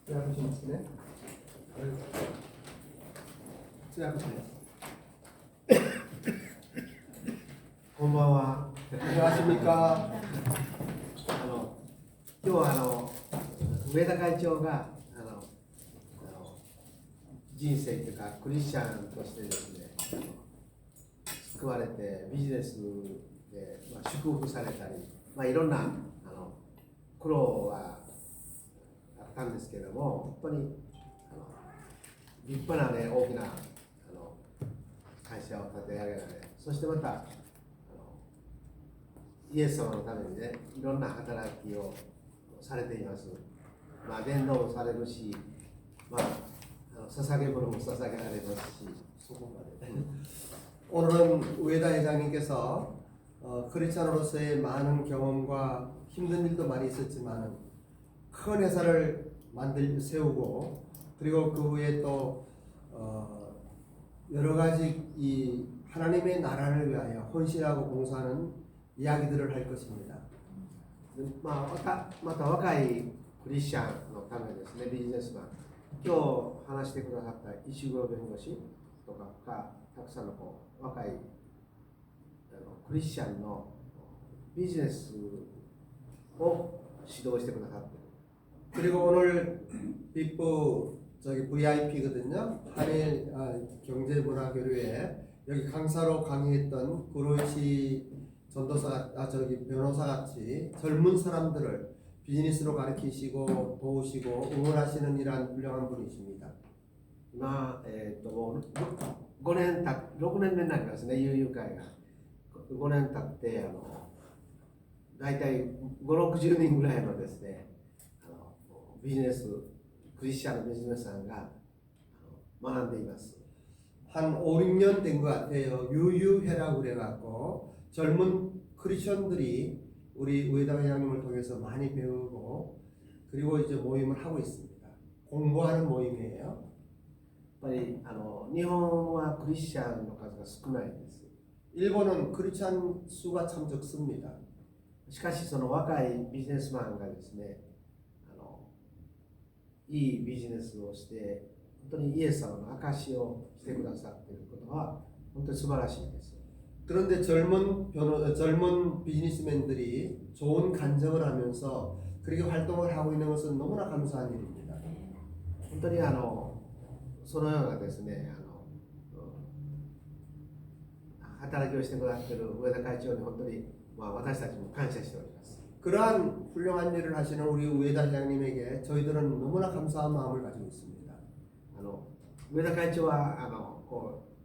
通訳しますね。通訳します。こんばんは。 안녕하십니까。 今日は上田会長が人生というかクリスチャンとしてですね、救われてビジネスで、祝福されたり、いろんな苦労はあったんですけども、本当に立派なね、大きな会社を立て上げられ、そしてまたイエス様のためにね、いろんな働きをされています。伝道もされるし、捧げ物も捧げられますし、そこまで。 오늘은 우에다 회장님께서 크리스찬으로서의 많은 경험과 힘든 일도 많이 있었지만 큰 회사를 세우고 그리고 그 후에 또 여러 가지 이 하나님의 나라를 위하여 헌신하고 봉사하는 이야기들을 할 것입니다. また若いクリスチャンのためですね、ビジネスマン、今日話してくださった石黒弁護士とかがたくさんの若いクリスチャンのビジネスを指導してくださっている。 그리고 오늘 빅부 VIP거든요. 한일 경제문화교류에 여기 강사로 강의했던 구로이시 전도사 변호사 같이 젊은 사람들을 비즈니스로 가르치시고 도우시고 응원하시는 이러한 훌륭한 분이십니다. もう6年目になりますね、友友会が。5年経って大体5、60人ぐらいのですね、ビジネス、クリスチャンのビジネスさんが学んでいます。 한 5, 6년 된 것 같아요. 유유회라고 그래갖고 젊은 크리스천들이 우리 우에다 회장님을 통해서 많이 배우고 그리고 이제 모임을 하고 있습니다. 공부하는 모임이에요. やっぱり日本はクリスチャンの数が少ないです。 일본은 크리스천 수가 참 적습니다. しかしその若いビジネスマンがですね、いいビジネスをして本当にイエス様の証をしてくださっていることは本当に素晴らしいです。 그런데 젊은 비즈니스맨들이 좋은 간증을 하면서 그렇게 활동을 하고 있는 것은 너무나 감사한 일입니다. 本当にそのようなですね、働きをしてくださっている上田会長に本当に私たちも感謝しております。 그러한 훌륭한 일을 하시는 우리 우에다 회장님에게 저희들은 너무나 감사한 마음을 가지고 있습니다. 上田会長は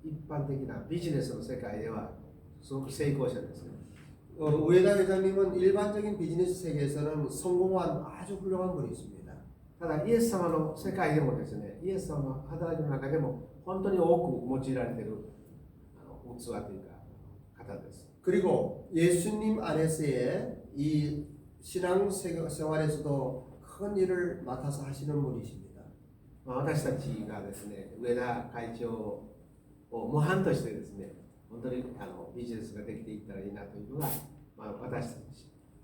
一般的なビジネスの世界ではすごく成功者ですね。 우에다 회장님은 일반적인 비즈니스 세계에서는 성공한 아주 훌륭한 분이십니다. ただイエス様の世界でもですね、イエス様の働きの中でも本当に多く用いられている器というか方です。 그리고 예수님 안에서의 이 신앙 생활에서도 큰 일을 맡아서 하시는 분이십니다. 私たちがですね、上田会長を模範としてですね、本当にビジネスができていったらいいなというのが、私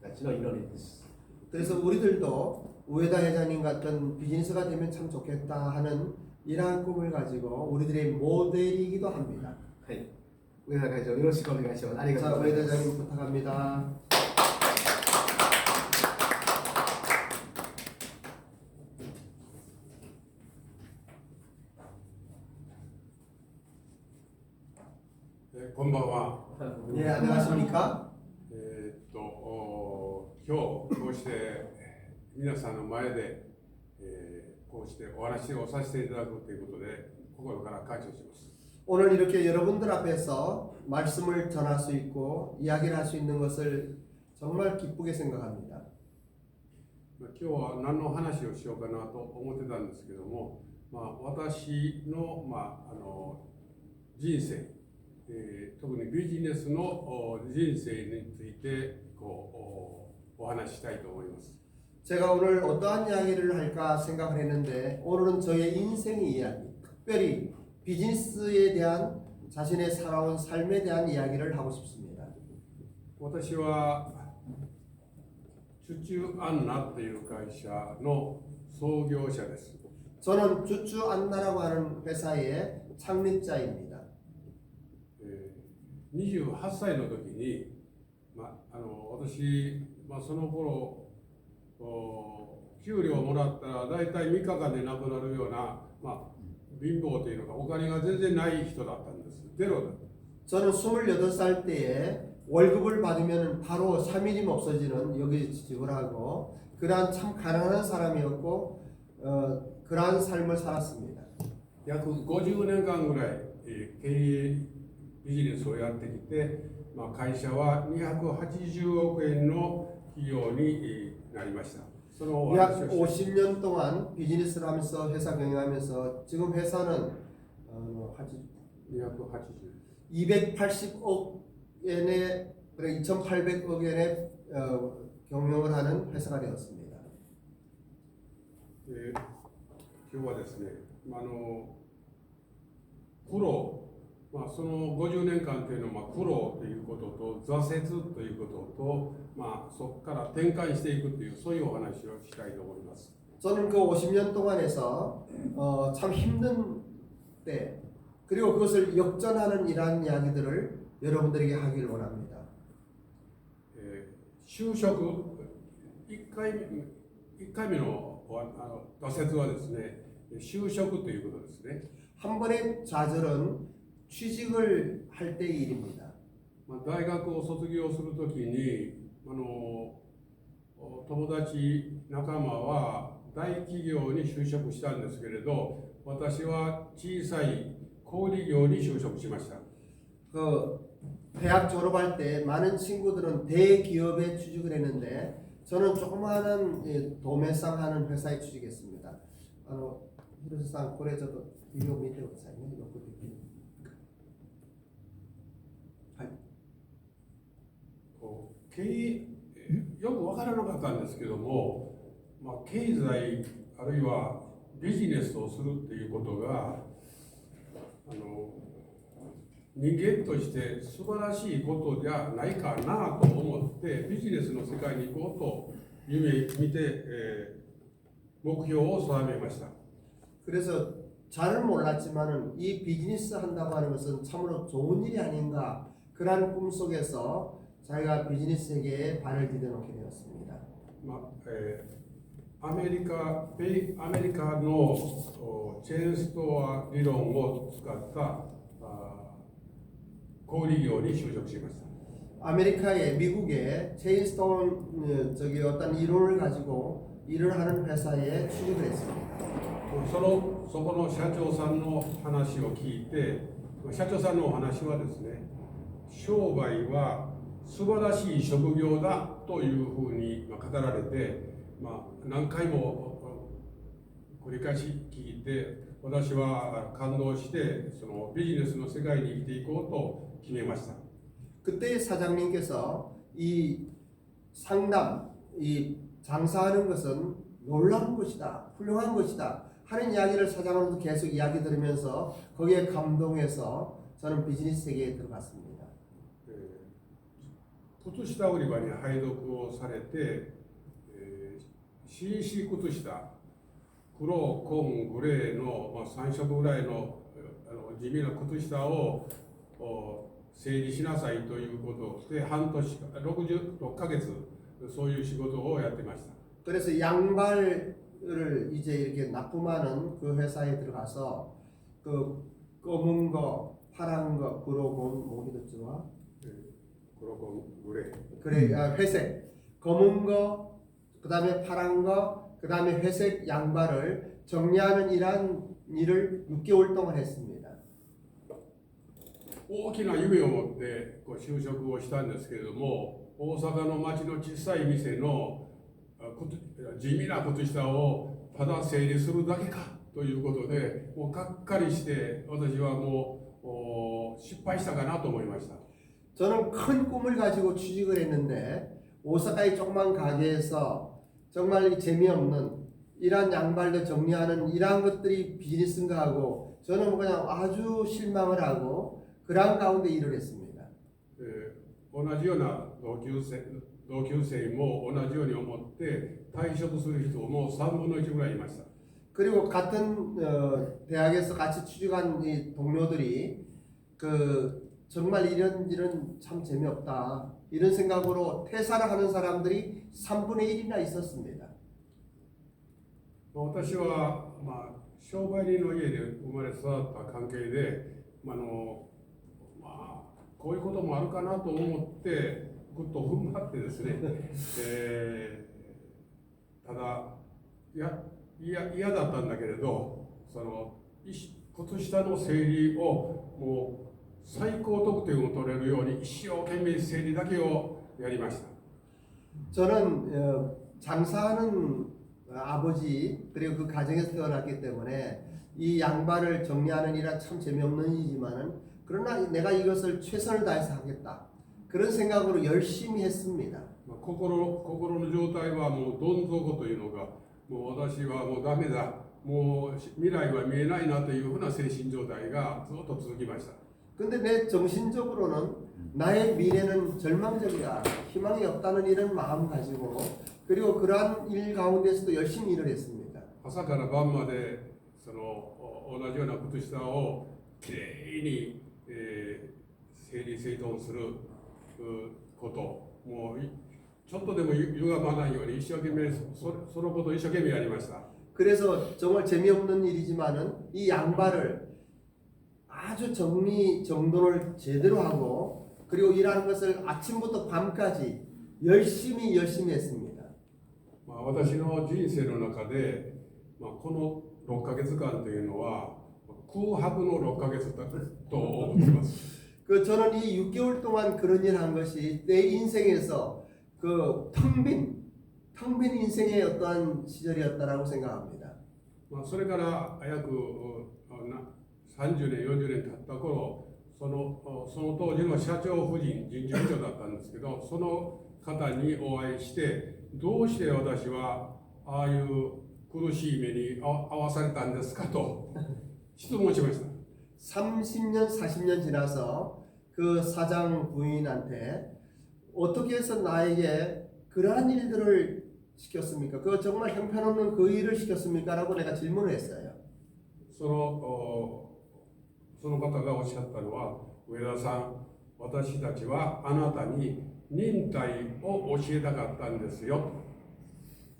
たちの祈りです。 그래서 우리들도 우에다 회장님 같은 비즈니스가 되면 참 좋겠다 하는 이러한 꿈을 가지고 우리들의 모델이기도 합니다. はい、上田会長よろしくお願いします。ありがとう 자, ござい 우에다 ます。 회장님 부탁합니다. 네, こんばんは。 예, 안녕하십니까? 今日こうして皆さんの前で、こうしてお話をさせていただくということで心から感謝します。 오늘 이렇게 여러분들 앞에서 말씀을 전할 수 있고 이야기를 할 수 있는 것을 정말 기쁘게 생각합니다. 今日は何の話をしようかなと思ってたんですけども、私の、人生、特にビジネスの人生についてお話ししたいと思います。 제가 오늘 어떠한 이야기를 할까 생각을 했는데 오늘은 저의 인생의 이야기, 특별히 비즈니스에 대한 자신의 살아온 삶에 대한 이야기를 하고 싶습니다. 私はチュチュアンナという会社の創業者です。 저는 주추 안나라고 하는 회사의 창립자입니다. 28歳の時に、私、その頃給料をもらったら大体3日間で亡くなるような、貧乏というのかお金が全然ない人だったんです。ゼロだった。 저는 28살 때에 월급을 받으면 바로 3일이면 없어지는 여기 지불하고 그러한 참 가난한 사람이었고 그러한 삶을 살았습니다. 約50年間ぐらい経営ビジネスをやってきて、会社は280億円の企業になりました。そのお 약 話をして 50년 동안 비즈니스를 하면서 회사 경영하면서 지금 회사는 280억 엔의 2,800억 엔의 경영을 하는 회사가 되었습니다. 今日はですね、苦労、その50年間というのは苦労ということと挫折ということと、そこから転換していくというそういうお話をしたいと思います。 저는 그 50년 동안에서 참 힘든 때 그리고 그것을 역전하는 이러한 이야기들을 여러분들에게 하기를 원합니다. 就職1回目の挫折はですね、就職ということですね。 한 번의 좌절은 취직을 할 때의 일입니다. 大学を卒業するときに友達仲間は大企業に就職したんですけれど、私は小さい小売業に就職しました。 그 대학 졸업할 때 많은 친구들은 대기업에 취직을 했는데 저는 조그마한 도매상 하는 회사에 취직했습니다. 히로시상これちょっとビデオ見てくださいね。よくできる。はい。経営よく分からなかったんですけども、経済あるいはビジネスをするっていうことが人間として素晴らしいことじゃないかなと思ってビジネスの世界に行こうと夢見て、目標を定めました。 그래서 잘은 몰랐지만은 이 비즈니스 한다고 하는 것은 참으로 좋은 일이 아닌가 그러한 꿈속에서 자기가 비즈니스 세계에 발을 디뎌놓게 되었습니다. アメリカのチェーンストア理論を使った小売業に就職しました。 아메리카의 미국의 체인스톤 저기 어떤 이론을 가지고 일을 하는 회사에 취직을 했습니다. そこの社長さんの話を聞いて、社長さんのお話はですね、商売は素晴らしい職業だというふうに語られて、何回も繰り返し聞いて、私は感動してそのビジネスの世界に生きていこうと決めました。 그때 사장님께서 이 상담, 이 장사하는 것은 놀라운 것이다, 훌륭한 것이다 하는 이야기를 사장으로부터 계속 이야기 들으면서 거기에 감동해서 저는 비즈니스 세계에 들어갔습니다. 靴下売り場に配属をされて、CC 靴下、黒、紺、グレーの、3色ぐらいの、地味な靴下を整理しなさいということで半年6ヶ月そういう仕事をやってました。 그래서 양발을 이제 이렇게 납품하는 그 회사에 들어가서 그 검은 거, 파란 거, 그로곤 뭐이랬죠? 그로곤 그레이. 그래, 회색, 검은 거, 그다음에 파란 거, 그다음에 회색 양발을 정리하는 일을 6개월 동안 했습니다. 大きな夢を持って就職をしたんですけれども、大阪の町の小さい店の地味な靴下をただ整理するだけかということで、もうがっかりして私はもう失敗したかなと思いました。 저는 큰 꿈을 가지고 취직을 했는데 오사카의 조그만 가게에서 정말 재미없는 이러한 양발도 정리하는 이러한 것들이 비즈니스인가 하고 저는 그냥 아주 실망을 하고 그러한 가운데 일을 했습니다. 同じような同級生同級生も同じように思って退職する人も3分の1ぐらいいました。 그리고 같은 대학에서 같이 취직한 이 동료들이 그 정말 이런 일은 참 재미없다 이런 생각으로 퇴사를 하는 사람들이 3분의 1이나 있었습니다. 私は、商売人の家で生まれ育った関係で、こういうこともあるかなと思ってぐっと踏ん張ってですね、ただ嫌だったんだけれど、その靴下の整理をもう最高得点を取れるように一生懸命整理だけをやりました。 저는 장사하는 아버지 그리고 그 가정에서 태어났기 때문에 이 양발을 정리하는 일은 참 재미없는 일이지만은 그러나 내가 이것을 최선을 다해서 하겠다 그런 생각으로 열심히 했습니다. 心の状態はもうどん底というのがもう私はもうダメだもう未来は見えないなというふうな精神状態がずっと続きました。 근데 내 정신적으로는 나의 미래는 절망적이다 희망이 없다는 이런 마음 가지고 그리고 그러한 일 가운데서도 열심히 일을 했습니다. 朝から晩までその同じような靴下をきれいに、整理整頓することもうちょっとでも歪まないように一生懸命そのことを一生懸命やりました。 그래서 정말 재미없는 일이지만은 이 양발을 아주 정리 정돈을 제대로 하고 그리고 일하는 것을 아침부터 밤까지 열심히 했습니다. 私の人生の中で、この6ヶ月間というのは空白の6ヶ月だと思っています。 그 저는 이 6개월 동안 그런 일을 한 것이 내 인생에서 그 텅 빈 인생의 어떠한 시절이었다라고 생각합니다. それから約30年40年経った頃その当時の社長夫人人事部長だったんですけどその方にお会いしてどうして私はああいう苦しい目に遭わされたんですかと質問しました。 30년 40년 지나서 그 사장 부인한테 어떻게 해서 나에게 그러한 일들을 시켰습니까? 그 정말 형편없는 그 일을 시켰습니까? 라고 내가 질문을 했어요. その方がおっしゃったのは上田さん私たちはあなたに忍耐を教えたかったんですよ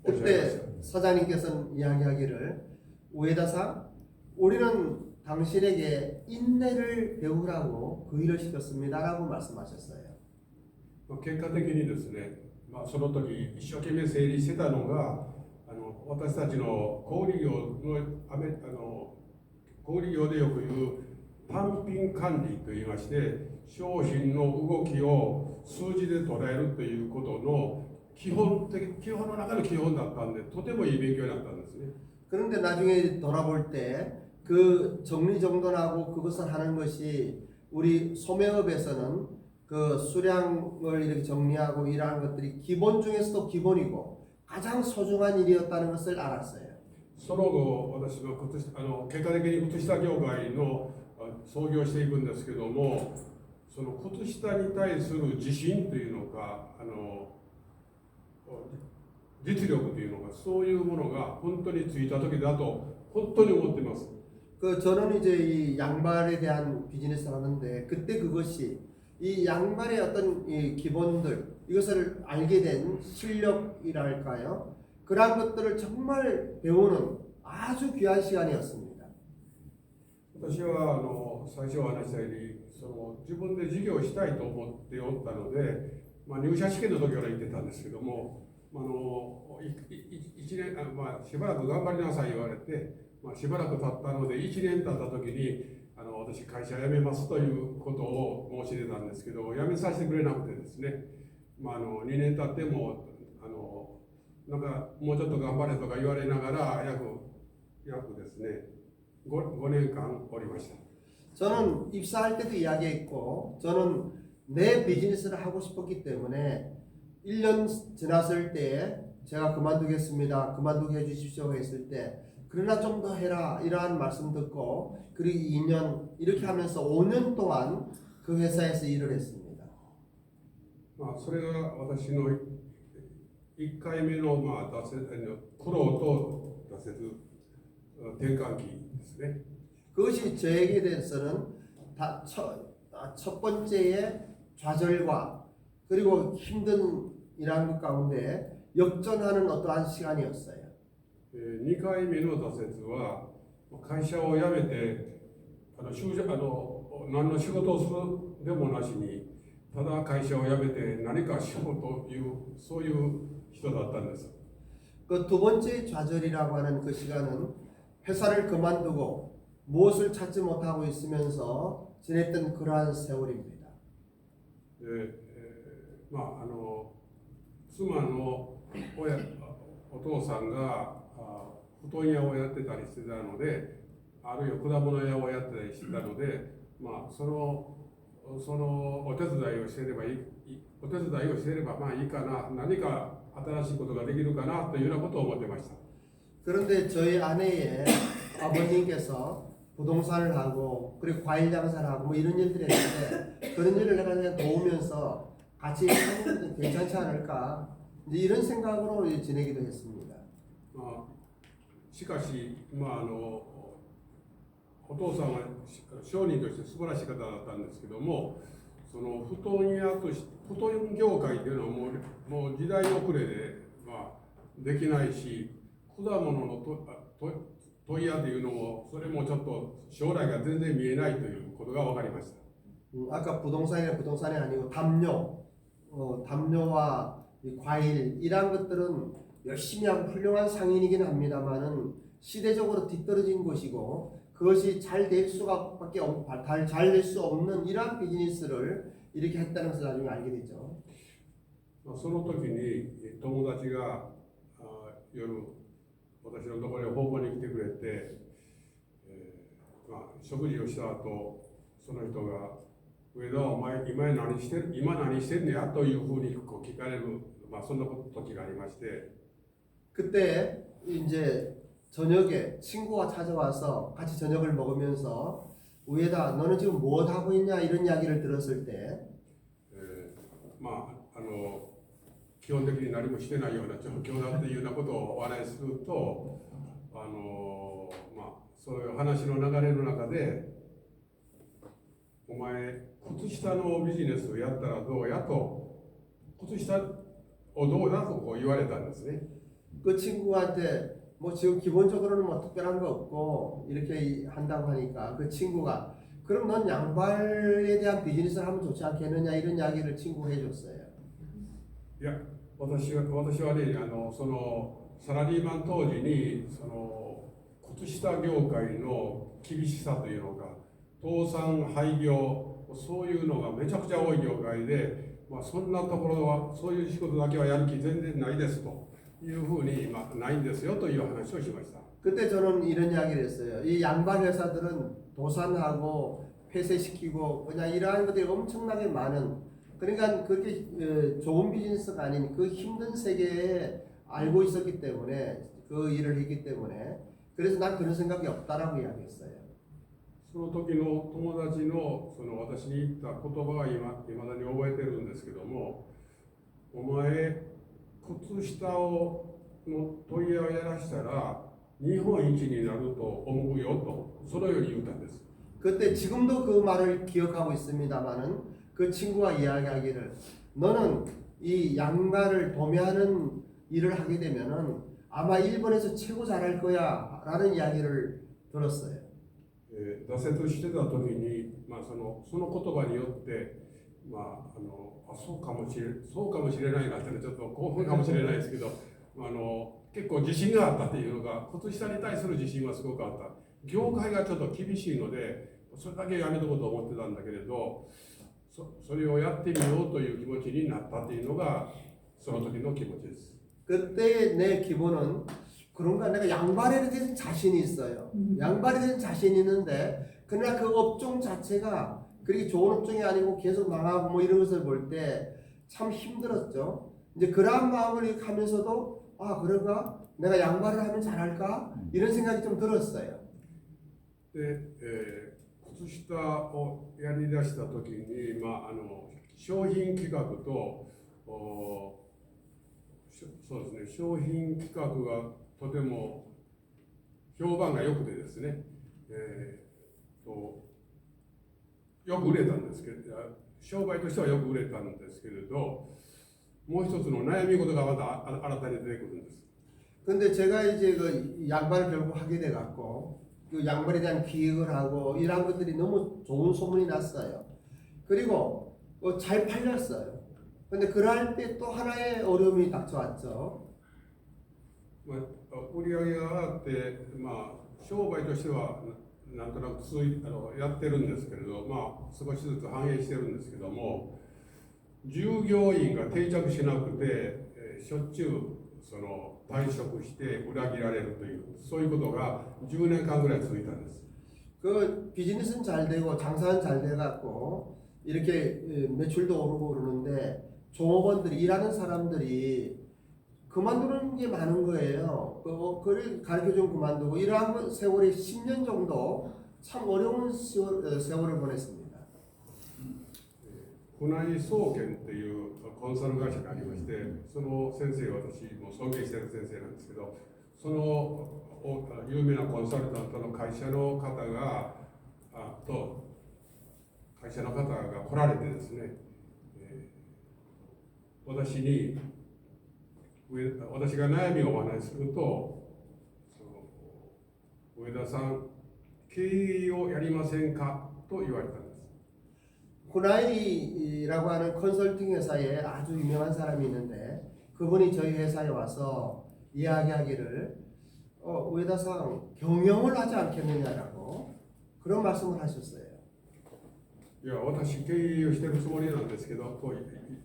とおっしゃいました。 그때 사장님께서는 이야기하기를 우에다상 우리는 당신에게 인내를 배우라고 그 일을 시켰습니다 라고 말씀하셨어요. 結果的にですね、その時一生懸命整理してたのが私たちの小売業でよく言う単品管理といいまして商品の動きを数字で捉えるということの基本の中の基本だったんでとてもいい勉強になったんですね。 그런데 나중에 돌아볼 때 그 정리정돈하고 그것을 하는 것이 우리 소매업에서는 그 수량을 이렇게 정리하고 일하는 것들이 기본 중에서도 기본이고 가장 소중한 일이었다는 것을 알았어요. その後私の結果的に靴下業界の創業していくんですけどもその靴下に対する自信というのか実力というのかそういうものが本当についた時だと本当に思っています。 그 저는 이제 이 양발에 대한 비즈니스를 하는데 그때 그것이 이 양발의 어떤 이 기본들 이것을 알게 된 실력이랄까요? 그러한 것들을 정말 배우는 아주 귀한 시간이었습니다. 私は最初話したように自分で事業をしたいと思っておったので、入社試験の時から言ってたんですけども、1年しばらく頑張りなさい言われて、しばらく経ったので1年経った時に私会社辞めますということを申し出たんですけど辞めさせてくれなくてですね、2年経ってもなんかもうちょっと頑張れとか言われながら約ですね 5年間おりました。 저는 입사할 때도 이야기했고 저는 내 비즈니스를 하고 싶었기 때문에 1년 지났을 때 제가 그만두겠습니다. 그만두게 해주십시오 했을 때 그러나 좀 더 해라 이러한 말씀 듣고 그리고 2년 이렇게 하면서 5년 동안 그 회사에서 일을 했습니다. まあ、それが私の1回目の、まあ、苦労と挫折転換期ですね。 그것이 저에게 대해서는 첫 번째의 좌절과 그리고 힘든 일한 것 가운데 역전하는 어떠한 시간이었어요. 2回目の挫折は会社を辞めて何の仕事をするでもなしにただ会社を辞めて何かしようというそういう人だったんです。 그 두 번째 좌절이라고 하는 그 시간은 회사를 그만두고 무엇을 찾지 못하고 있으면서 지냈던 그러한 세월입니다. まあ妻のお父さんが布団屋をやってたりしてたので、あるいは果物屋をやってたりしてたので、まあそのお手伝いをしていればまあいいかな、何か新しいことができるかなというようなことを思ってました。 그런데 저희 아내의 아버님께서 부동산을 하고 그리고 과일 장사를 하고 뭐 이런 일들을 했는데 그런 일을 내가 그냥 도우면서 같이 하면 괜찮지 않을까 이제 이런 생각으로 지내기도 했습니다. しかし、まあお父さんは商人として素晴らしい方だったんですけども、その布団業界というのはもう時代遅れで、まあ、できないし、果物の問屋というのもそれもちょっと将来が全然見えないということが分かりました。 아까 부동산이 아니고 담요와 이 과일 이런 것들은 열심히 하고 훌륭한 상인이긴 합니다만은 시대적으로 뒤떨어진 것이고 그것이 잘 될 수밖에 잘 될 수 없는 이러한 비즈니스를 이렇게 했다는 것을 나중에 알게 되죠. その時に友達が夜私のところに訪問に来てくれて、食事をした後その人が「上田お前今何してんねや?」というふうに聞かれる、そんな時がありまして、 그때 이제 저녁에 친구가 찾아와서 같이 저녁을 먹으면서 우에다 너는 지금 뭐 하고 있냐 이런 이야기를 들었을 때 基本的に何もしてないような状況だっていうようなことをお話しすると、そういう話の流れの中でお前靴下のビジネスをやったらどうやと靴下をどうだとこう言われたんですね。 그 친구한테 뭐 지금 기본적으로는 뭐 특별한 거 없고 이렇게 한다고 하니까 그 친구가 그럼 넌 양발에 대한 비즈니스를 하면 좋지 않겠느냐 이런 이야기를 친구가 해줬어요. いや私はねそのサラリーマン当時にその靴下業界の厳しさというのか倒産廃業そういうのがめちゃくちゃ多い業界で、そんなところはそういう仕事だけはやる気全然ないですというふうに、ないんですよという話をしました。 그때 저는 이런 이야기를 했어요. 이 양발 회사들은 도산하고 폐쇄시키고 그냥 이러한 것들이 엄청나게 많은 그러니까 그렇게 좋은 비즈니스가 아닌 그 힘든 세계에 알고 있었기 때문에 그 일을 했기 때문에 그래서 난 그런 생각이 없다라고 이야기했어요. その時の友達のその私に言った言葉がいまだに覚えてるんですけども、お前靴下の問屋をやらしたら日本一になると思うよとそのように言ったんです。 그때 지금도 그 말을 기억하고 있습니다만은 그 친구가 이야기하기를 너는 이 양말을 도매하는 일을 하게 되면은 아마 일본에서 최고 잘할 거야 라는 이야기를 들었어요. 挫折してた時に、その言葉によって、そうかもしれないなってちょっと興奮かもしれないですけど、結構自信があったっていうのが靴下に対する自信はすごくあった。業界がちょっと厳しいのでそれだけやめとこうと思ってたんだけれど、それをやってみようという気持ちになったっていうのがその時の気持ちです。 그때 내 기분은 그런가 내가 양발에 대해서 자신이 있어요. 양발에 대해서 자신이 있는데 그러나 그 업종 자체가 그렇게 좋은 업종이 아니고 계속 망하고 뭐 이런 것을 볼 때 참 힘들었죠. 이제 그러한 마음을 하면서도 아 그런가 내가 양발을 하면 잘할까 이런 생각이 좀 들었어요. で、靴下をやりだした時に、商品企画とそうですね、商品企画がとても評判が良くてですね、よく売れたんですけど、商売としてはよく売れたんですけれど、もう一つの悩み事がまた新たに出てくるんです。 근데 제가 이제 그 양발을 결국 하게 돼 갖고 그 양발에 대한 기획을 하고 이런 것들이 너무 좋은 소문이 났어요. 그리고 잘 팔렸어요. 근데 그럴 때 또 하나의 어려움이 닥쳐왔죠. 売り上げが上がって、商売としてはなんとなくやってるんですけれど、少しずつ反映してるんですけども、従業員が定着しなくて、しょっちゅう退職して裏切られるという、そういうことが10年間ぐらい続いたんです。 그 비즈니스는 잘 되고 장사는 잘 돼 갖고 이렇게 매출도 오르고 그러는데 종업원들이 일하는 사람들이 그만두는 게 많은 거예요. 그걸 가르쳐 좀 그만두고 이러한 세월이 10년 정도 참 어려운 세월을 보냈습니다. 船井総研っていうコンサル会社がありまして、その先生、私も尊敬している先生なんですけど、その有名なコンサルタントの会社の方が来られてですね、私が悩みをお話しすると、上田さん、経営をやりませんかと言われたんです。 후나이라고 하는 컨설팅 회사에 아주 유명한 사람이 있는데 그분이 저희 회사에 와서 이야기하기를 우에다상 경영을 하지 않겠느냐라고 그런 말씀을 하셨어요. いや、私経営をしているつもりなんですけどと言っ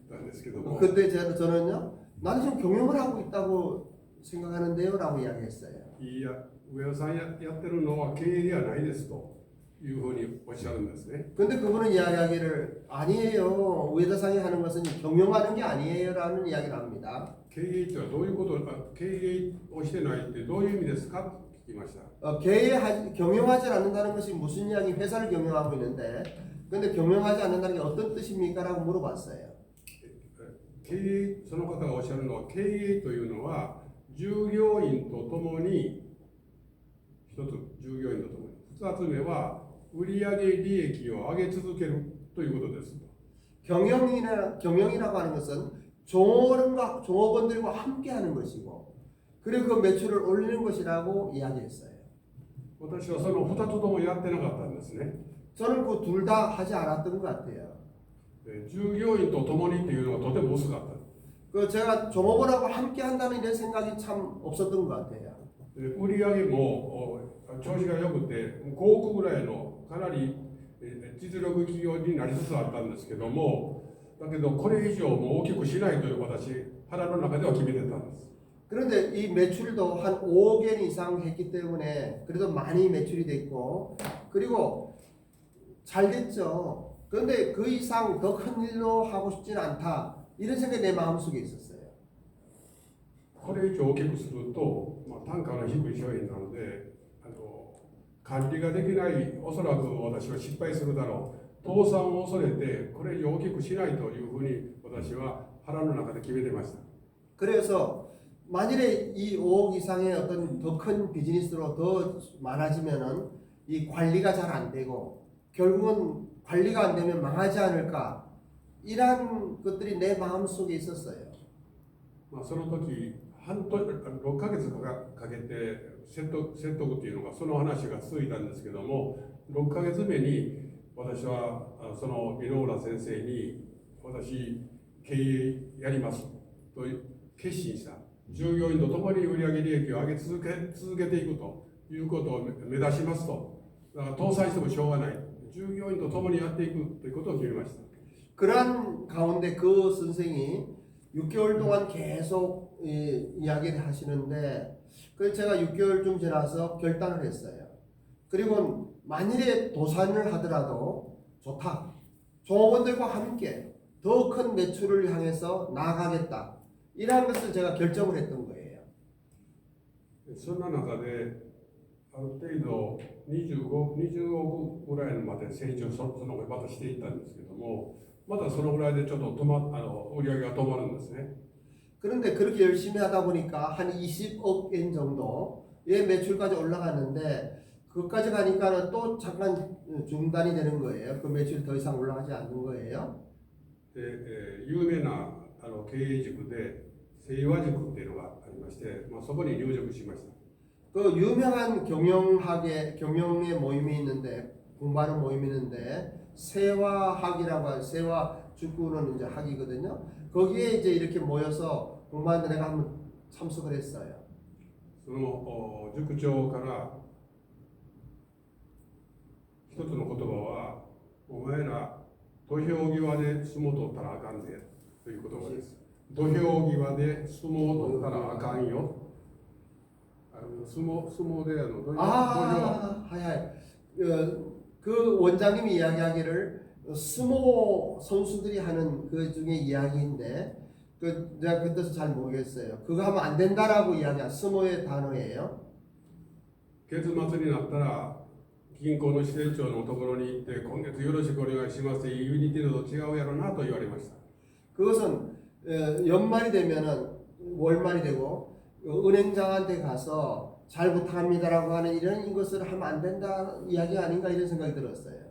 たんですけども、 그때 저는요, 나는 지금 경영을 하고 있다고 생각하는데요라고 이야기했어요. いや、上田さんやってるのは経営ではないですというふうにおっしゃるんですね。 근데 그분은 이야기하기를 아니에요. 우에다상이 하는 것은 경영하는 게 아니에요라는 이야기를 합니다. 経営ってどういうことか、経営をしてないってどういう意味ですかと聞きました。 경영하지 않는다는 것이 무슨 이야기? 회사를 경영하고 있는데 근데 경영하지 않는다는 게 어떤 뜻입니까? 라고 물어봤어요. 経営、その方がおっしゃるのは、経営というのは従業員とともに、一つ従業員とともに、二つ目は売上利益を上げ続けるということです。 경영이라고 하는 것은 종업원들과 함께 하는 것이고 그리고 그 매출을 올리는 것이라고 이야기했어요. 私はその二つともやってなかったんですね。 저는 그 둘 다 하지 않았던 것 같아요. 従業員とともにっていうのがとても薄かった。 제가 종업원하고 함께 한다는 이런 생각이 참 없었던 것 같아요. 売り上げも調子が良くて5億ぐらいのかなり実力企業になりつつあったんですけども、だけどこれ以上も大きくしないという私腹の中では決めてたんです。 그런데 이 매출도 한 5억 엔 이상 했기 때문에 그래도 많이 매출이 됐고 그리고 잘 됐죠. 그런데 그 이상 더 큰 일로 하고 싶지는 않다. 이런 생각이 내 마음속에 있었어요. これ以上大きくすると、単価の低い商品なので管理ができない、おそらく私は失敗するだろう、倒産を恐れてこれ以上大きくしないというふうに私は腹の中で決めてました。 그래서 만일에 이 5억 이상의 어떤 더 큰 비즈니스로 더 많아지면은 이 관리가 잘 안 되고 결국은 관리가 안 되면 망하지 않을까 이런 것들이 내 마음속에 있었어요. その時6ヶ月かけて説得っていうのがその話が続いたんですけども、6ヶ月目に私はその箕浦先生に私経営やりますと決心した。従業員と共に売上利益を上げ続けていくということを目指しますと。だから倒産してもしょうがない。従業員と共にやっていくということを決めました。 그러한 가운데 그 선생이 6개월 동안 계속 이야기를 하시는데 그래서 제가 6개월쯤 지나서 결단을 했어요. 그리고 만일에 도산을 하더라도 좋다. 종업원들과 함께 더 큰 매출을 향해서 나아가겠다. 이러한 것을 제가 결정을 했던 거예요. そんな中である程度20億ぐらいまで成長そのまたしていったんですけども、またそのぐらいでちょっと売り上げが止まるんですね。 그런데 그렇게 열심히 하다 보니까 한 20억 엔 정도의 매출까지 올라갔는데 그것까지 가니까는 또 잠깐 중단이 되는 거예요. 그 매출이 더 이상 올라가지 않는 거예요. で、有名な経営塾で清和塾っていうのがありまして、そこに入塾しました。 그 유명한 경영의 모임이 있는데 공부하는 모임이 있는데 세화학이라고 하는 세화 축구는 이제 학이거든요. 거기에 이제 이렇게 모여서 공부하는데 내가 한번 참석을 했어요. その塾長から一つの言葉は、お前ら土俵際で相撲を取ったらあかんでという言葉です。土俵際で相撲を取ったらあかんよ。相撲で土俵 하이. 그 원장님이 이야기하기를 스모 선수들이 하는 그 중에 이야기인데 그 내가 그 뜻을 잘 모르겠어요. 그거 하면 안 된다라고 이야기한 스모의 단어예요. 月末になったら銀行の支店長のところに行って今月よろしくお願いしますって言ってるのと違うやろなと言われました。 그것은 연말이 되면은 월말이 되고 은행장한테 가서 잘 부탁합니다라고 하는 이런 것을 하면 안 된다 이야기 아닌가 이런 생각이 들었어요.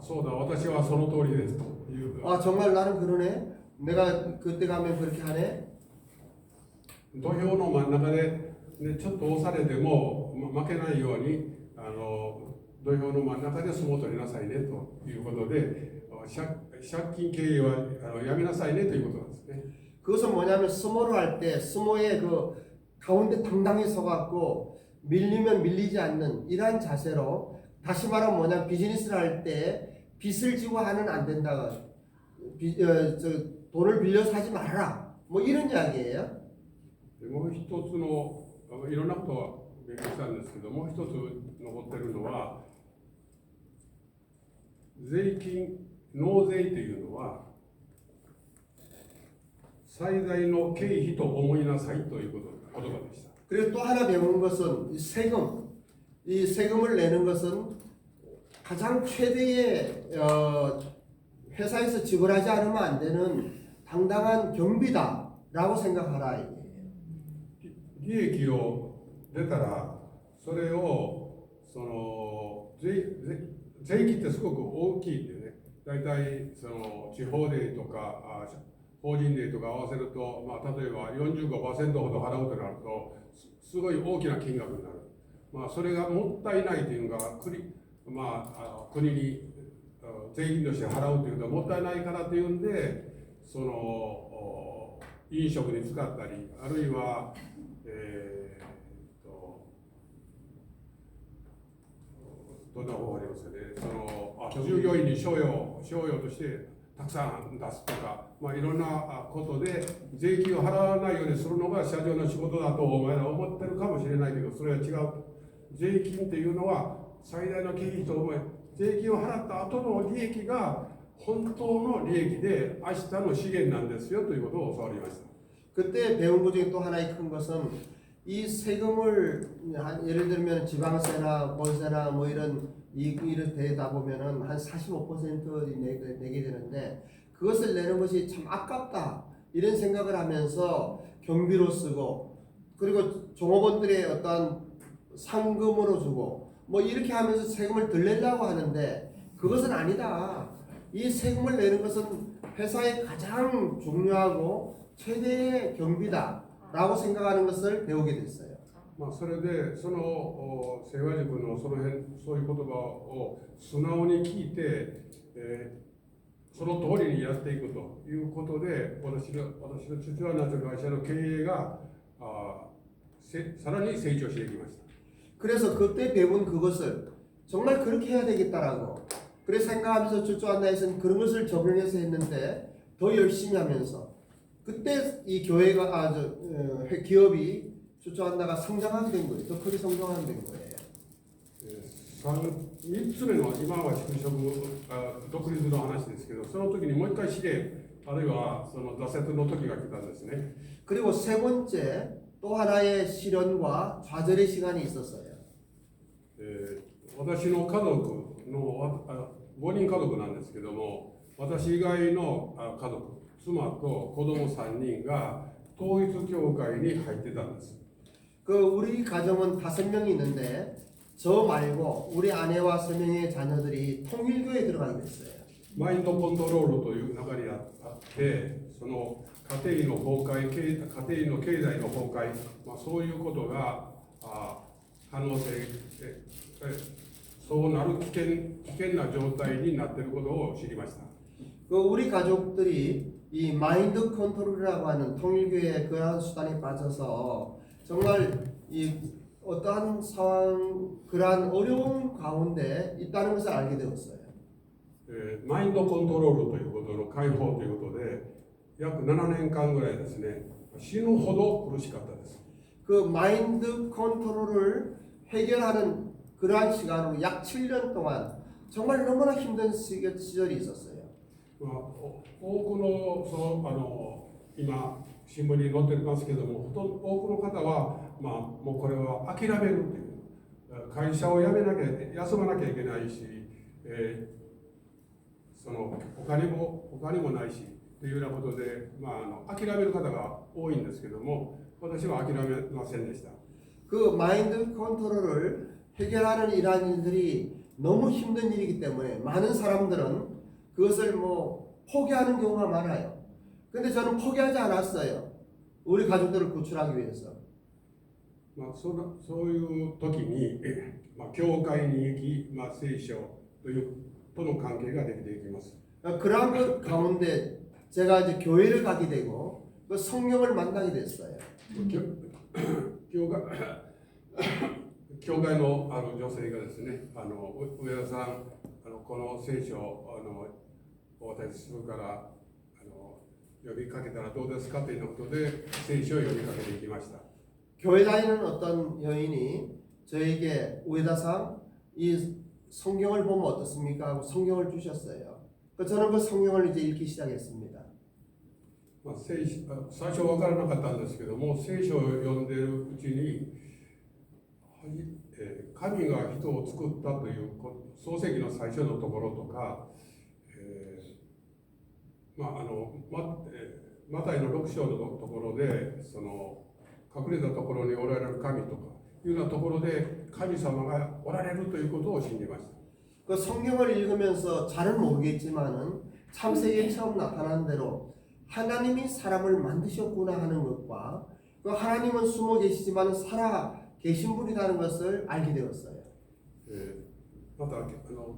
そうだ、私はその通りですという。 아 정말 나는 그러네. 내가 그때 가면 그렇게 하네. 土俵の真ん中で、ね、ちょっと押されても負けないように土俵の真ん中で相撲を取りなさいねということで借金経営はやめなさいねということなんですね。 그것은 뭐냐면 스모를 할 때 스모의 그 가운데 당당히 서갖고 밀리면 밀리지 않는 이러한 자세로 다시 말하면 뭐냐면 비즈니스를 할 때 빚을 지고 하는 안 된다. 돈을 빌려서 하지 말아라. 뭐 이런 이야기예요. もう一つのいろんなことは勉強したんですけどもう一つ残ってるのは税金納税というのは最大の経費と思いなさいという言葉でした。 그리고 또 하나 배운 것은 세금. 이 세금을 내는 것은 가장 최대의 회사에서 지불하지 않으면 안 되는 당당한 경비다라고 생각하라. 利益を出たらそれを税金ってすごく大きいんでね、大体その地方税とか法人税とか合わせると、例えば 45% ほど払うとなるとすごい大きな金額になる。それがもったいないというのが国に税金として払うというのはもったいないからというんでその飲食に使ったりあるいはどんな方法ありますかね、従業員に賞与としてたくさん出すとか、いろんなことで税金を払わないようにするのが社長の仕事だとお前ら思ってるかもしれないけど、それは違う。税金っていうのは最大の経費と思え、税金を払った後の利益が本当の利益で明日の資源なんですよということを教わりました。 그때 배운 것 중에 또 하나의 큰 것은 이 세금을 예를 들면 지방세나 본세나 뭐 이런 이익을 대다 보면은 한 45% 내게 되는데 그것을 내는 것이 참 아깝다 이런 생각을 하면서 경비로 쓰고 그리고 종업원들의 어떠한 상금으로 주고 뭐 이렇게 하면서 세금을 덜 내려고 하는데 그것은 아니다. 이 세금을 내는 것은 회사의 가장 중요하고 최대의 경비다라고 생각하는 것을 배우게 됐어요. それでその清和塾のそういう言葉を素直に聞いて、その通りにやっていくということで私の父親の会社の経営がさらに成長していきました。 그래서 그때 배운 그것을 정말 그렇게 해야 되겠다라고 그래 생각하면서 주저앉아있은 그런 것을 적용해서 했는데 더 열심히 하면서 그때 이 교회가 기업이 주저앉다가 성장하게 된 거예요. 더 크게 성장하게 된 거예요. 3つ目の今は就職独立の話ですけど、その時にもう一回試練あるいはその挫折の時が来たんですね。 그리고 세 번째 또 하나의 시련과 좌절의 시간이 있었어요. 私の家族の5人家族なんですけども、私以外の家族、妻と子供3人が統一教会に入ってたんです。 그 우리 가정은 5명이 있는데 저 말고 우리 아내와 3명의 자녀들이 통일교에 들어가게 됐어요. マインドコントロールという流れがあって、その家庭の崩壊、家庭の経済の崩壊、そういうことが可能性、そうなる危険な状態になっていることを知りました。 그 우리 가족들이 이 마인드 컨트롤이라고 하는 통일교의 그러한 수단에 빠져서 정말 이 어떠한 상황, 그러한 어려운 가운데 있다는 것을 알게 되었어요. マインドコントロールということの解放ということで、約7年間ぐらいですね、死ぬほど苦しかったです。 그 마인드 컨트롤을 해결하는 그러한 시간으로 약 7년 동안 정말 너무나 힘든 시절이 있었어요. 多くの今新聞に載ってますけども、多くの方は、もうこれは諦めるという、会社を辞めなきゃ休まなきゃいけないし、そのお金もないしというようなことで、諦める方が多いんですけども、私は諦めませんでした。 그 마인드 컨트롤을 해결하는 이러한 일들이 너무 힘든 일이기 때문에 많은 사람들은 그것을 뭐 포기하는 경우가 많아요. 근데 저는 포기하지 않았어요. 우리 가족들을 구출하기 위해서. そういう時に、教会に行き、聖書との関係ができていきます。 그러한 것 가운데 제가 이제 교회를 가게 되고 그 성령을 만나게 됐어요. 教会の女性がですね、上田さん、この聖書をお渡しするから呼びかけたらどうですかということで聖書を呼びかけていきました。 교회 다니는 어떤 여인이 저에게 우에다상 이 성경을 보면 어떻습니까? 하고 성경을 주셨어요. 저는 그 성경을 이제 읽기 시작했습니다. 最初は分からなかったんですけども、聖書を読んでいるうちに、神が人を作ったという創世記の最初のところとか、マタイの6章のところでその隠れたところにおられる神とかいうようなところで神様がおられるということを信じました。 그 성경을 읽으면서 잘은 모르겠지만은 창세기에 처음 나타난 대로 하나님이 사람을 만드셨구나 하는 것과 그 하나님은 숨어 계시지만 살아 계신 분이라는 것을 알게 되었어요. また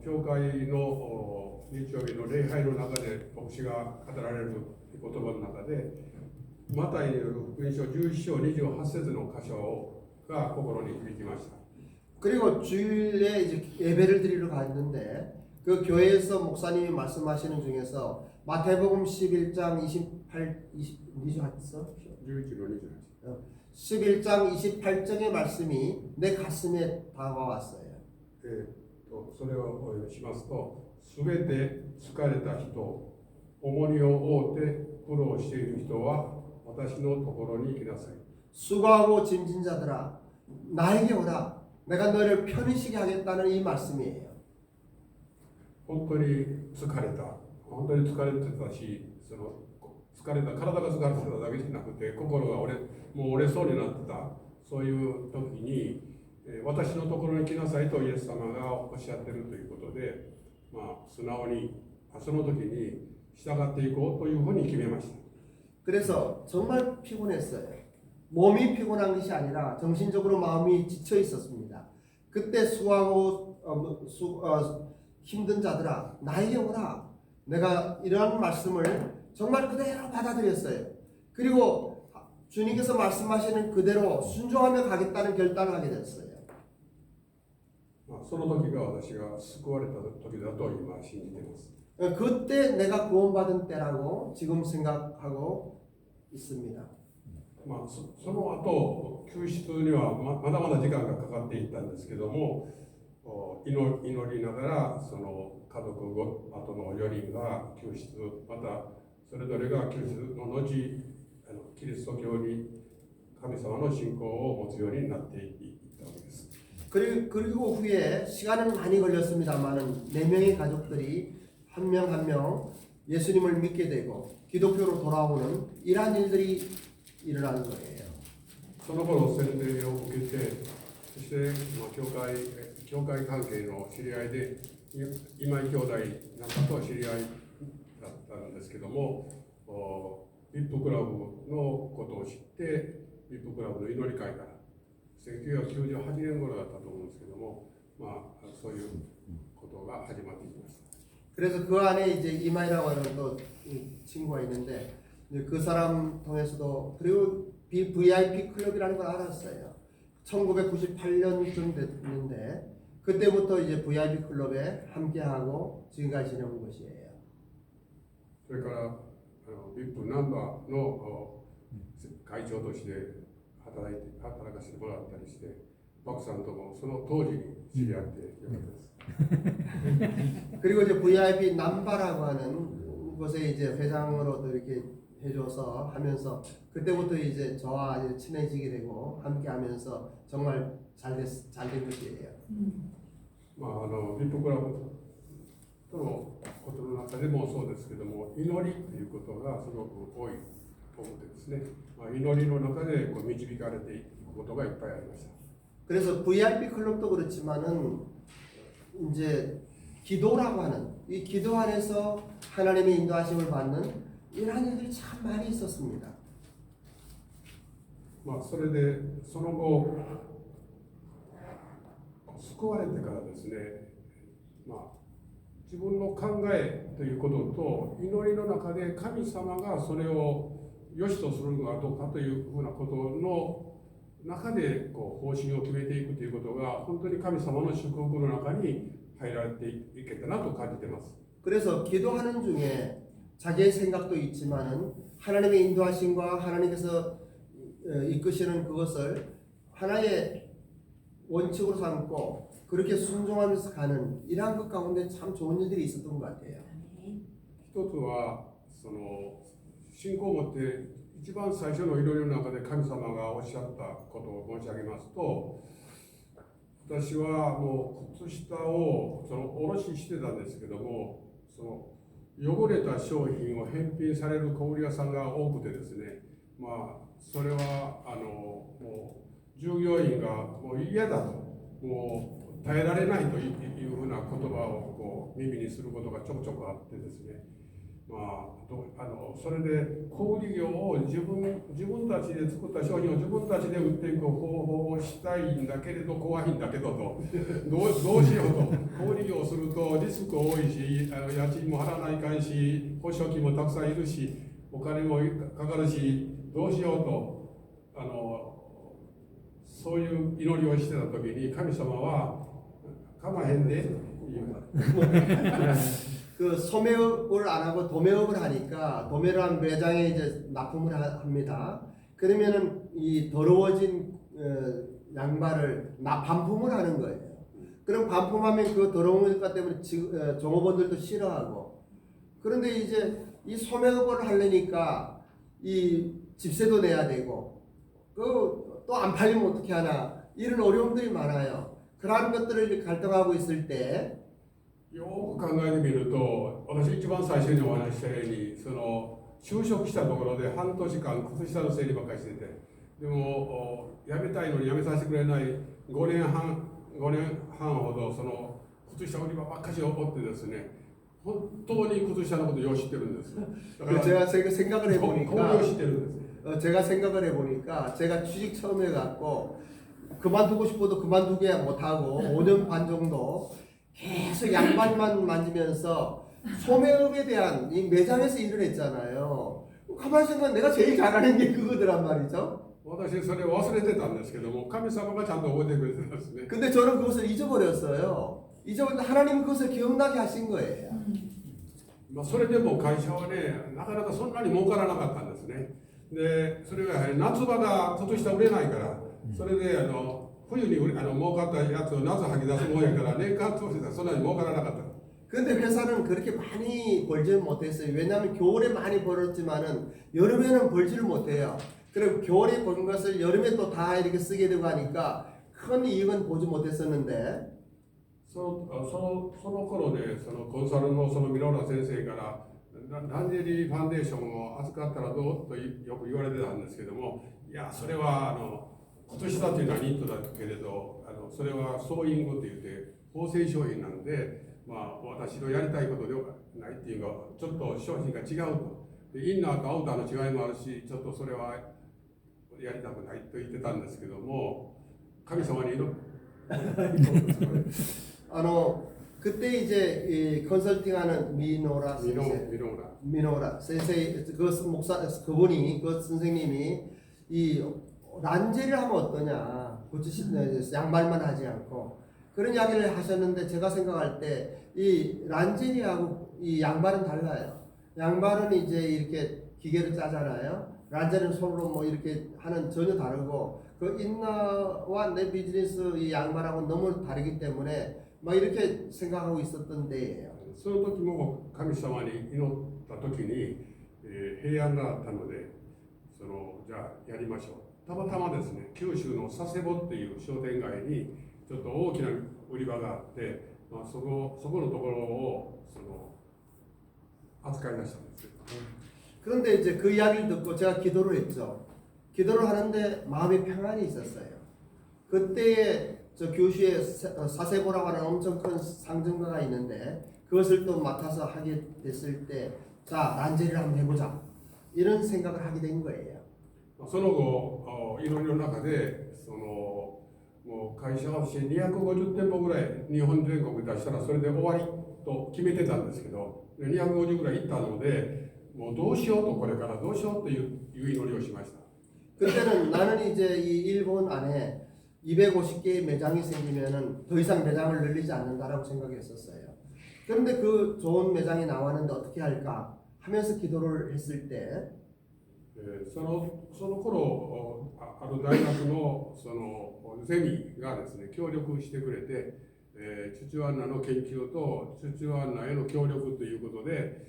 教会の日曜日の礼拝の中で牧師が語られる言葉の中で、マタイによる福音書11章28節の箇所が心に響きました。 그리고 주일에 이제 예배를 드리러 갔는데 그 교회에서 목사님이 말씀하시는 중에서 마태복음 11장 11장 28절의 말씀이 내 가슴에 다가왔어요. それをお読みしますと、すべて疲れた人、重荷を負って苦労している人は私のところに来なさい。 수고하고 짐진 자들아 나에게 오라. 내가 너를 편히 쉬게 하겠다는 이 말씀이에요. 本当に疲れた、本当に疲れてたし、疲れた、体が疲れてただけじゃなくて、心がもう折れそうになってた、そういう時に、私のところに来なさいとイエス様がおっしゃっているということで、素直にその時に従っていこうというふうに決めました。 그래서 정말 피곤했어요. 몸이 피곤한 것이 아니라 정신적으로 마음이 지쳐 있었습니다. 그때 수고하고 힘든 자들아 나에게 오라. 내가 이러한 말씀을 정말 그대로 받아들였어요. 그리고 주님께서 말씀하시는 그대로 순종하며 가겠다는 결단을 하게 됐어요. その時が私が救われた時だと今信じています。 그때 내가 구원받은 때라고 지금 생각하고 있습니다. その後救出にはまだまだ時間がかかっていったんですけども、祈りながらその家族あとの4人が救出、またそれぞれが救出の後キリスト教に神様の信仰を持つようになっていったわけです。 그리고 후에 시간은 많이 걸렸습니다만은 4명의 가족들이 한 명 한 명 예수님을 믿게 되고 기독교로 돌아오는 이러한 일들이 일어나는 거예요. その頃洗礼を受けて、そして、教会関係の知り合いで、今井兄弟なんかとは知り合いだったんですけども、ビップクラブのことを知って、ビップクラブの祈り会から、1998年頃だったと思うんですけども、そういうことが始まっていきました。 그래서 그 안에 이제 이마이라고 하는 또 친구가 있는데 이제 그 사람 통해서도 그리고 VIP 클럽이라는 걸 알았어요. 1998년쯤 됐는데 그때부터 이제 VIP 클럽에 함께하고 지금까지 지내온 것이에요. それからビップナンバーの会長として働かせてもらったりして、パクさんともその当時に知り合ってよかったです。 그리고 이제 VIP 남바라고 하는 곳에 이제 회장으로도 이렇게 해줘서 하면서 그때부터 이제 저와 이제 친해지게 되고 함께하면서 정말 잘된 것이에요. ビップクラブとのことの中でもそうですけども、祈りということがすごく多いと思ってですね、祈りの中で導かれていくことがいっぱいありました。 그래서 VIP 클럽도 그렇지만은 이제 기도라고 하는 이 기도 안에서 하나님의 인도하심을 받는 이러한 일들이 참 많이 있었습니다. それでその後救われてからですね、自分の考えということと祈りの中で神様がそれを良しとするのかどうかというふうなことの中で方針を決めていくということが本当に神様の祝福の中に入られていけたなと感じています。 그래서 기도하는 중에 자기의 생각도 있지만은 하나님의 인도하심과 하나님께서 이끄시는 그것을 하나의 원칙으로 삼고 그렇게 순종하면서 가는 이러한 것 가운데 참 좋은 일들이 있었던 것 같아요. 一つはその信仰を持って一番最初の祈りの中で神様がおっしゃったことを申し上げますと、私はもう靴下を卸してたんですけども、その汚れた商品を返品される小売屋さんが多くてですね、それはもう従業員がもう嫌だと、もう耐えられないというふうな言葉を耳にすることがちょくちょくあってですね、それで小売業を自分たちで作った商品を自分たちで売っていく方法をしたいんだけれど怖いんだけどとどうしようと小売業をするとリスク多いし家賃も払わないかんし保証金もたくさんいるしお金もかかるしどうしようとそういう祈りをしてた時に神様はかまへんで그 소매업을 안 하고 도매업을 하니까 도매를 한 매장에 이제 납품을 합니다. 그러면은 이 더러워진 양말을 반품을 하는 거예요. 그럼 반품하면 그 더러운 것 때문에 종업원들도 싫어하고 그런데 이제 이 소매업을 하려니까 이 집세도 내야 되고 또 안 팔리면 어떻게 하나 이런 어려움들이 많아요. 그러한 것들을 갈등하고 있을 때 よく考えてみると、私一番最初にお話ししたように、就職したところで半年間靴下の整理ばっかりしてて、でも辞めたいのに辞めさせてくれない5年半ほど靴下売り場ばっかりを追ってですね、本当に靴下のことよう知ってるんです。だから 제가 생각을 해보니까 知ってるんです。 제가 생각을 해보니까 제가 취직 처음 해갖고 그만두고 싶어도 그만두게 못하고 5년 반 정도 계속 양말만 만지면서 소매업에 대한 이 매장에서 일을 했잖아요. 가만히 생각하면 내가 제일 잘하는 게 그거더란 말이죠. 私それを忘れてたんですけども、神様がちゃんと覚えてくれてたんですね。 근데 저는 그것을 잊어버렸어요. 잊어버렸는데 하나님은 그것을 기억나게 하신 거예요. それでも会社はね、なかなかそんなに儲からなかったんですね。で、それがやはり夏場が靴下売れないから、それで冬に儲かったやつを夏吐き出すもんやから年間通してそんなに儲からなかった。 근데 회사는 그렇게 많이 벌지는 못했어요. 왜냐하면 겨울에 많이 벌었지만은 여름에는 벌지를 못해요. 그리고 겨울에 번 것을 여름에 또 다 이렇게 쓰게 되고 하니까 큰 이익은 보지 못했었는데 その頃でそのコンサルのそのミノーラ先生からランジェリーファンデーションを預かったらどうとよく言われてたんですけども、いやそれは今年だというのはニットだけれどそれはソーイングといって縫製商品なので、まあ、私のやりたいことではないっていうかちょっと商品が違うと。でインナーとアウターの違いもあるし、ちょっとそれはやりたくないと言ってたんですけども、神様に그때 이제 이 컨설팅하는 미노라 선생, 미노라 선생 그 목사 그분이 그 선생님이 이 란제를 하면 어떠냐, 양말만 하지 않고 그런 이야기를 하셨는데, 제가 생각할 때 이 란제리하고 이 양말은 달라요. 양말은 이제 이렇게 기계로 짜잖아요. 란제는 손으로 뭐 이렇게 하는 전혀 다르고, 그 인나와 내 비즈니스 이 양말하고 너무 다르기 때문에 막 이렇게 생각하고 있었던 때예요. その時も神様に祈った時に、平安があったので、じゃあやりましょう。たまたまですね、九州の佐世保っていう商店街にちょっと大きな売り場があって、まあ、そこのところを扱い出したんですよ。 그런데 이제 그 이야기를 듣고 제가 기도를 했죠. 기도를 하는데 마음에 평안이 있었어요. 그때에 저 교시에 사세보라고 하는 엄청 큰 상징가가 있는데, 그것을 또 맡아서 하게 됐을 때, 자, 란제리를 한번 해보자, 이런 생각을 하게 된 거예요. その後、いろいろな中でもう会社をして250店舗ぐらい日本全国出したらそれで終わりと決めてたんですけど、250ぐらい行ったので、もうどうしようと、これからどうしようという祈りをしました。 그때는 나는 이제 이 일본 안에 250개의 매장이 생기면은 더 이상 매장을 늘리지 않는다라고 생각했었어요. 그런데 그 좋은 매장이 나왔는데 어떻게 할까 하면서 기도를 했을 때, その頃ある大学のゼミがですね協力してくれて、チュチュアンナの研究とチュチュアンナへの協力ということで、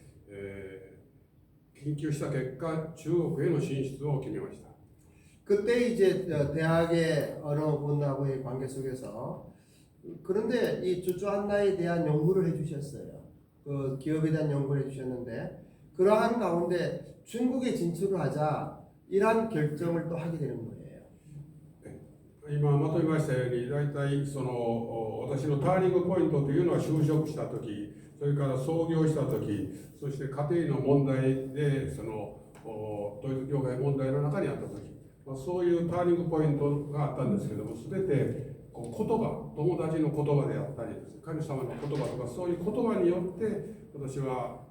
研究した結果中国への進出を決めました。 그때 이제 대학의 어느 분하고의 관계 속에서, 그런데 이 주주한나에 대한 연구를 해주셨어요. 그 기업에 대한 연구를 해주셨는데, 그러한 가운데 중국에 진출을 하자 이러한 결정을 또 하게 되는 거예요. 今まとめましたように、大体私のターニングポイントというのは就職した時、それから創業した時、そして家庭の問題で統一教会問題の中にあった時、そういうターニングポイントがあったんですけども、すべて言葉、友達の言葉であったりですね、神様の言葉とかそういう言葉によって私は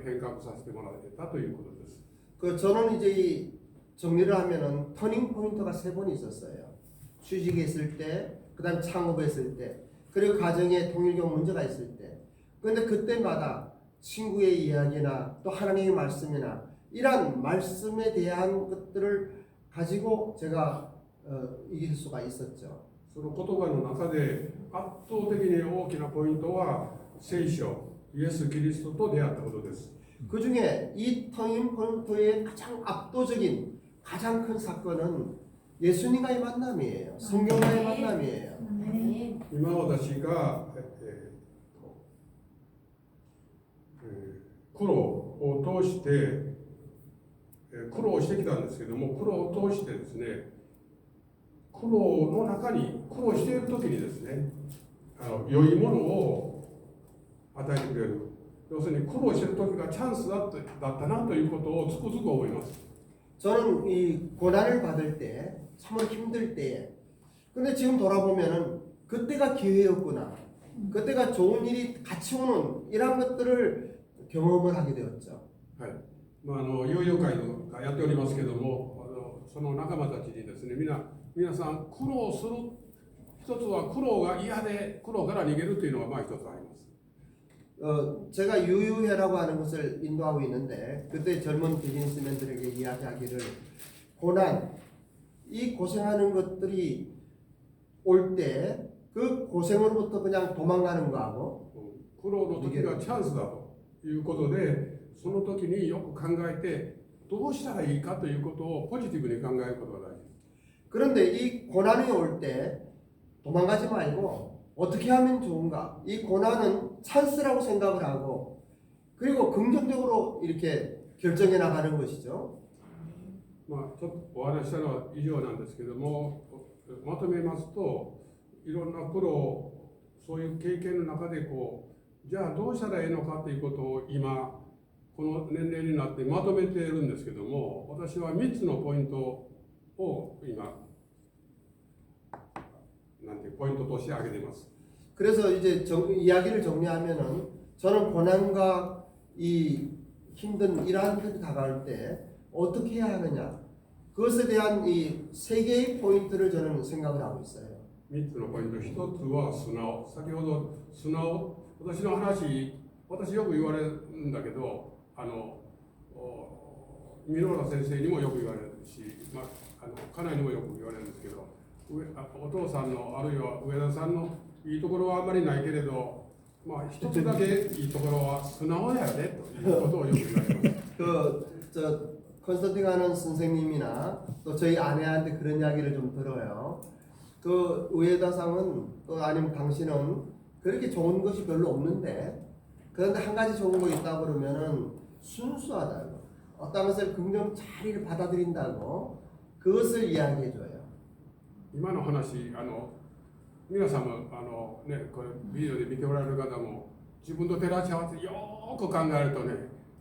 変革させてもらってたということです。 그 저는 이제 이 정리를 하면은 터닝 포인트가 3번 있었어요. 취직했을 때, 그다음 창업했을 때, 그리고 가정에 통일교 문제가 있을 때. 그런데 그때마다 친구의 이야기나 또 하나님의 말씀이나 이러한 말씀에 대한 것들을 가지고 제가 이길 수가 있었죠. その言葉の中で圧倒的に大きなポイントは聖書、イエス・キリストと出会ったことです。 그 중에 이 터닝 포인트의 가장 압도적인 가장 큰 사건은 예수님과의 만남이에요. 성경과의 만남이에요. 今私が、苦労を通して苦労してきたんですけども、苦労を通してですね、苦労の中に苦労している時にですね、良いものを与えてくれる。要するに苦労している時がチャンスだったなということをつくづく思います。 저는 이 고난을 받을 때, 참으로 힘들 때에, 근데 지금 돌아보면은 그때가 기회였구나, 그때가 좋은 일이 같이 오는 이런 것들을 경험을 하게 되었죠. はい。友友会がやっておりますけども、その仲間たちにですね、皆さん苦労する、一つは苦労が嫌で苦労から逃げるというのが一つあります。 제가 유유회라고 하는 것을 인도하고 있는데, 그때 젊은 비즈니스맨들에게 이야기하기를, 고난, 이 고생하는 것들이 올 때 그 고생으로부터 그냥 도망가는 거하고, 苦労の時がチャンスだということで、その時によく考えてどうしたらいいかということをポジティブに考えることが大事です。 그런데 이 고난이 올 때 도망가지 말고 어떻게 하면 좋은가? 이 고난은 찬스라고 생각을 하고 그리고 긍정적으로 이렇게 결정해 나가는 것이죠. まあ、ちょっとお話ししたのは以上なんですけども、まとめますと、いろんな苦労、そういう経験の中でじゃあどうしたらいいのかということを今、この年齢になってまとめているんですけども、私は3つのポイントを今、なんてポイントとして挙げています。 그래서 이제 이야기를 정리하면은 저는 고난과 이 힘든 이러한 것이 다가올 때 어떻게 해야 하느냐 그것에 대한 이 세 개의 포인트를 저는 생각을 하고 있어요. 3つのポイント、1つは素直。先ほど素直、私の話、私よく言われるんだけど、箕浦先生にもよく言われるし、家内にもよく言われるんですけど、お父さんのあるいは上田さんのいいところはあまりないけれど、一つだけいいところは素直やでということをよく言われます。 컨설팅 하는 선생님이나 또 저희 아내한테 그런 이야기를 좀 들어요. 그 우에다상은 또 아니면 당신은 그렇게 좋은 것이 별로 없는데 그런데 한 가지 좋은 거 있다고 그러면은 순수하다고 어떤 것을 긍정 잘 받아들인다고 그것을 이야기해줘요. 今の話、皆さんもね、これビデオで見ておられる方も自分と照らし合わせてよーく考えるとね、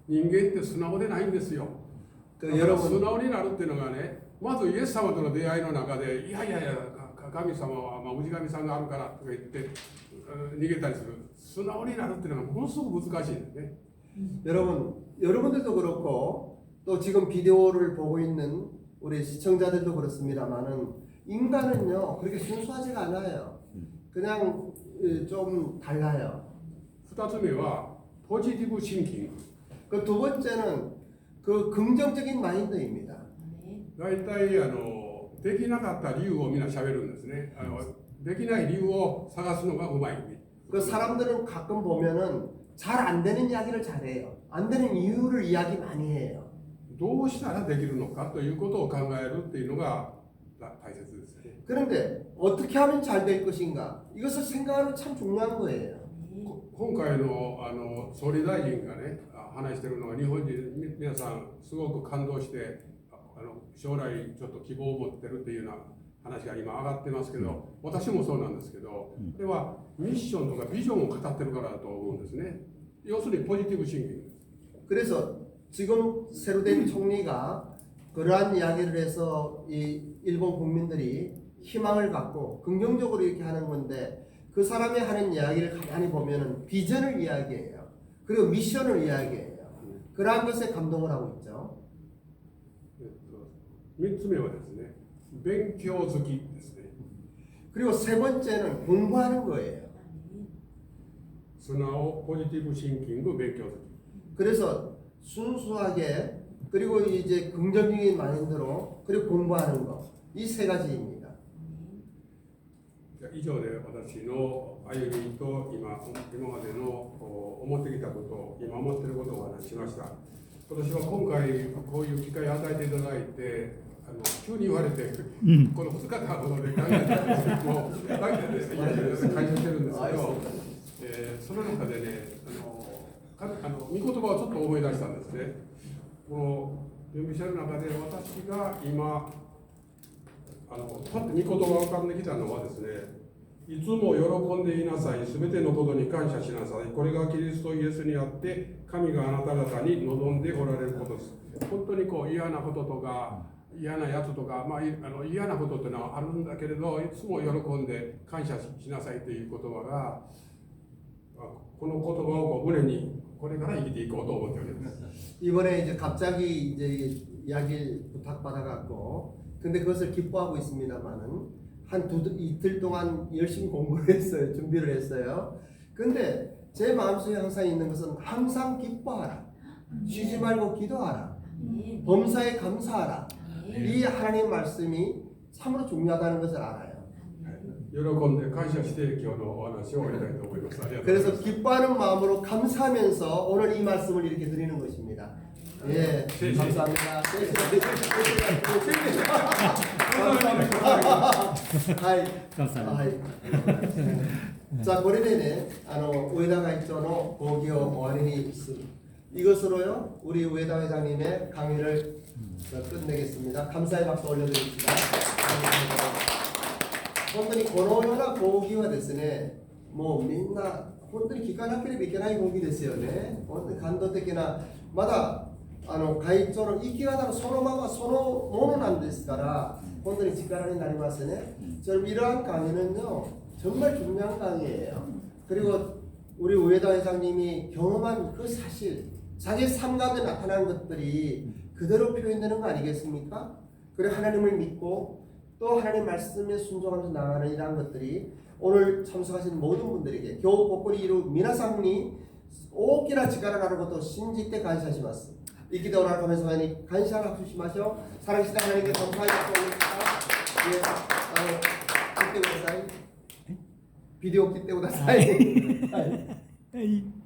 人間って素直でないんですよ。素直になるっていうのがね、まずイエス様との出会いの中で、いやいやいや、神様は氏神さんがあるからとか言って逃げたりする。素直になるっていうのがものすごく難しいんですね。 여러분들도 그렇고 또 지금 비디오를 보고 있는 우리 시청자들도 그렇습니다만은 인간은요 그렇게 순수하지가 않아요. 그냥 좀 달라요. 2つ目はポジティブシンキング。 그 두 번째는 그 긍정적인 마인드입니다. 大体できなかった理由をみんな喋るんですね。できない理由を探すのがうまい。 그 사람들은 가끔 보면은 잘 안 되는 이야기를 잘해요. 안 되는 이유를 이야기 많이 해요. どうしたらできるのかということを考えるっていうのが大切ですね。 그런데 어떻게 하면 잘 될 것인가? 이것을 생각하는 거 참 중요한 거예요. 今回の総理大臣がね話しているのが日本人皆さんすごく感動して将来ちょっと希望を持ってるっていうような話が今上がってますけど、私もそうなんですけど、これはミッションとかビジョンを語ってるからだと思うんですね。要するにポジティブシンキング。 그래서 지금 새로 된 총리가 그러한 이야기를 해서 이 일본 국민들이 희망을 갖고 긍정적으로 이렇게 하는 건데 그 사람이 하는 이야기를 가만히 보면은 비전을 이야기해요. 그리고 미션을 이야기해요. 그러한 것에 감동을 하고 있죠. 3つ目はですね、勉強好きですね。 그리고 세 번째는 공부하는 거예요. 素直、ポジティブシンキング、勉強好き。 그래서 순수하게 그리고 이제 긍정적인 마인드로 그리고 공부하는 거. 이 세 가지입니다. 以上で私の歩みと今までの思ってきたことを今思っていることをお話ししました。私は今回こういう機会を与えていただいて急に言われて、この2日間ほどで考えたんですけども感謝してるんですけど、その中でね御言葉をちょっと思い出したんですね。この準備してる中で私が今パッと御言葉が浮かんできたのはですね、いつも喜んでいなさい、すべてのことに感謝しなさい、これがキリストイエスにあって神があなた方に望んでおられることです。本当に嫌なこととか嫌なやつとか、嫌なことっていうのはあるんだけれど、いつも喜んで感謝しなさいという言葉がこの言葉を胸にこれから生きていこうと思っております。 이번에 이제 갑자기 이제 이야기를 부탁받아갖고 근데 그것을 기뻐하고 있습니다만은 이틀 동안 열심히 공부를 했어요. 준비를 했어요. 근데 제 마음속에 항상 있는 것은 항상 기뻐하라. 쉬지 말고 기도하라. 범사에 감사하라. 이 하나님의 말씀이 참으로 중요하다는 것을 알아요. 喜んで感謝して今日のお話を終わりたいと思います。ありがとうございます。 그래서 기뻐하는 마음으로 감사하면서 오늘 이 말씀을 이렇게 드리는 것입니다. 예, 감사합니다. はい 감사합니다. はい。じゃあこれでね、上田会長の講義を終わりにする。이것으로요, 우리 우에다 회장님의 강의를 끝내겠습니다. 감사의 박수 올려드립니다. 本当にこのような講義はですね、もうみんな本当に聞かなければいけない講義ですよね。本当に感動的な、まだ会長の生き方のそのままそのものなんですから、本当に力になりますね。저는 이러한 강의는요, 정말 중요한 강의예요. 그리고 우리 우에다 회장님이 경험한 그 사실, 자기 삶 가운데 나타난 것들이 그대로 표현되는 거 아니겠습니까? 그리고 하나님을 믿고 또 하나님 말씀에 순종하면서 나가는 이러한 것들이 오늘 참석하신 모든 분들에게 교우 복권이 이루 미나상니 大きな力があることを信じて感謝します。生きておられる神様に感謝の拍手しましょう。사랑하시는 하나님께 감사의 박수 올립니다. 예,切ってください。ビデオ切ってください。はい。